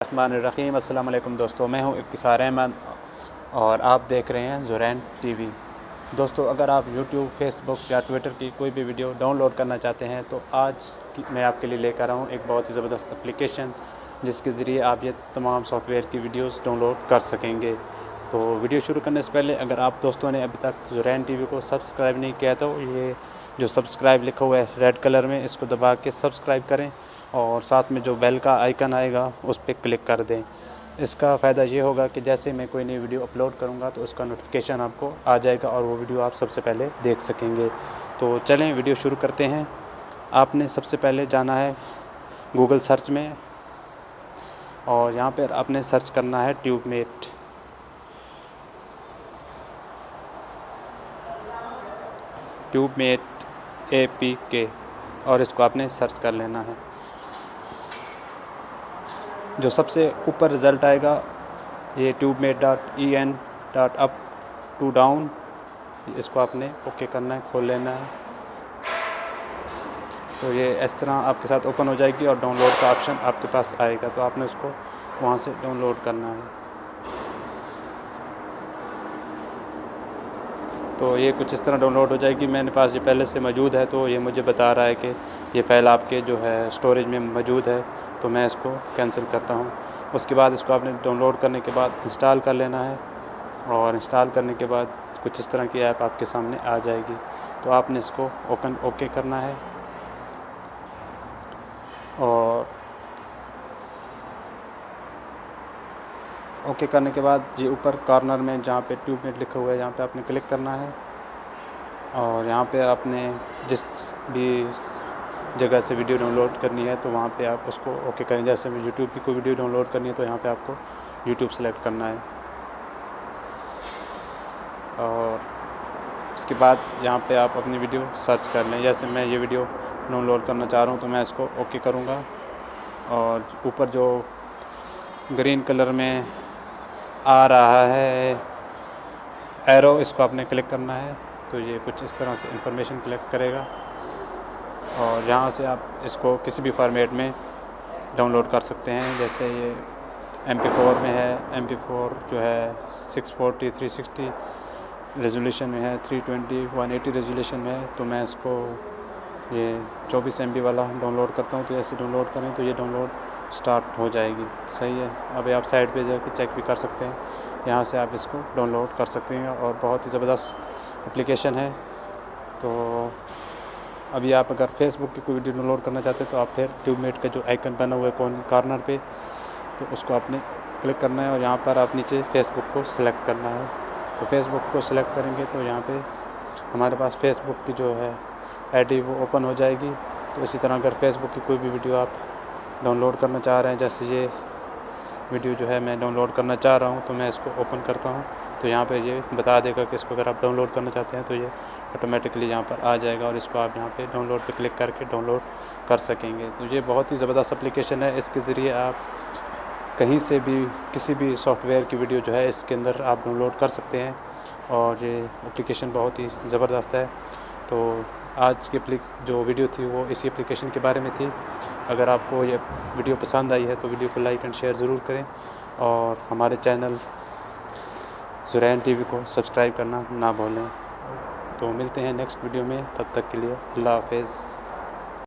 रहमानिर्रहीम। अस्सलाम वालेकुम दोस्तों, मैं हूं इफ्तिखार अहमद और आप देख रहे हैं ज़ुरैन टीवी। दोस्तों, अगर आप यूट्यूब, फेसबुक या ट्विटर की कोई भी वीडियो डाउनलोड करना चाहते हैं तो आज मैं आपके लिए लेकर आया हूं एक बहुत ही ज़बरदस्त एप्लीकेशन जिसके ज़रिए आप ये तमाम सॉफ्टवेयर की वीडियोस डाउनलोड कर सकेंगे। तो वीडियो शुरू करने से पहले अगर आप दोस्तों ने अभी तक ज़ुरैन टीवी को सब्सक्राइब नहीं किया तो ये जो सब्सक्राइब लिखा हुआ है रेड कलर में, इसको दबा के सब्सक्राइब करें और साथ में जो बेल का आइकन आएगा उस पर क्लिक कर दें। इसका फ़ायदा ये होगा कि जैसे मैं कोई नई वीडियो अपलोड करूँगा तो उसका नोटिफिकेशन आपको आ जाएगा और वो वीडियो आप सबसे पहले देख सकेंगे। तो चलें वीडियो शुरू करते हैं। आपने सबसे पहले जाना है गूगल सर्च में और यहाँ पर आपने सर्च करना है ट्यूबमेट। APK और इसको आपने सर्च कर लेना है। जो सबसे ऊपर रिज़ल्ट आएगा ये tubemate.en.up to down, इसको आपने ओके करना है, खोल लेना है। तो ये इस तरह आपके साथ ओपन हो जाएगी और डाउनलोड का ऑप्शन आपके पास आएगा, तो आपने उसको वहाँ से डाउनलोड करना है। तो ये कुछ इस तरह डाउनलोड हो जाएगी। मेरे पास ये पहले से मौजूद है तो ये मुझे बता रहा है कि ये फ़ाइल आपके जो है स्टोरेज में मौजूद है, तो मैं इसको कैंसिल करता हूँ। उसके बाद इसको आपने डाउनलोड करने के बाद इंस्टॉल कर लेना है और इंस्टॉल करने के बाद कुछ इस तरह की ऐप आपके सामने आ जाएगी। तो आपने इसको ओके करना है और ओके करने के बाद ये ऊपर कॉर्नर में जहाँ पे ट्यूबमेट लिखा हुआ है यहाँ पे आपने क्लिक करना है और यहाँ पे आपने जिस भी जगह से वीडियो डाउनलोड करनी है तो वहाँ पे आप उसको ओके करें। जैसे मैं यूट्यूब की कोई वीडियो डाउनलोड करनी है तो यहाँ पे आपको यूट्यूब सेलेक्ट करना है और उसके बाद यहाँ पे आप अपनी वीडियो सर्च कर लें। जैसे मैं ये वीडियो डाउनलोड करना चाह रहा हूँ तो मैं इसको ओके करूँगा और ऊपर जो ग्रीन कलर में आ रहा है एरो, इसको आपने क्लिक करना है। तो ये कुछ इस तरह से इंफॉर्मेशन कलेक्ट करेगा और यहाँ से आप इसको किसी भी फॉर्मेट में डाउनलोड कर सकते हैं। जैसे ये MP4 में है, MP4 जो है 640 360 रेजोल्यूशन में है, 320 180 रेजोल्यूशन में है। तो मैं इसको ये 24 MB वाला डाउनलोड करता हूँ। तो ऐसे डाउनलोड करें तो ये डाउनलोड स्टार्ट हो जाएगी। सही है। अभी आप साइड पे जाकर चेक भी कर सकते हैं, यहाँ से आप इसको डाउनलोड कर सकते हैं और बहुत ही ज़बरदस्त एप्लीकेशन है। तो अभी आप अगर फेसबुक की कोई वीडियो डाउनलोड करना चाहते हैं तो आप फिर ट्यूबमेट का जो आइकन बना हुआ है कॉर्नर पे, तो उसको आपने क्लिक करना है और यहाँ पर आप नीचे फेसबुक को सिलेक्ट करना है। तो फेसबुक को सिलेक्ट करेंगे तो यहाँ पे हमारे पास फेसबुक की जो है ID वो ओपन हो जाएगी। तो इसी तरह अगर फेसबुक की कोई भी वीडियो आप डाउनलोड करना चाह रहे हैं, जैसे ये वीडियो जो है मैं डाउनलोड करना चाह रहा हूँ, तो मैं इसको ओपन करता हूँ तो यहाँ पे ये बता देगा कि इसको अगर आप डाउनलोड करना चाहते हैं तो ये ऑटोमेटिकली यहाँ पर आ जाएगा और इसको आप यहाँ पे डाउनलोड पे क्लिक करके डाउनलोड कर सकेंगे। तो ये बहुत ही ज़बरदस्त एप्लीकेशन है। इसके ज़रिए आप कहीं से भी किसी भी सॉफ्टवेयर की वीडियो जो है इसके अंदर आप डाउनलोड कर सकते हैं और ये एप्लीकेशन बहुत ही ज़बरदस्त है। तो आज की जो वीडियो थी वो इसी एप्लीकेशन के बारे में थी। अगर आपको ये वीडियो पसंद आई है तो वीडियो को लाइक एंड शेयर ज़रूर करें और हमारे चैनल ज़ुरैन टीवी को सब्सक्राइब करना ना भूलें। तो मिलते हैं नेक्स्ट वीडियो में, तब तक के लिए अल्लाह हाफ़िज़।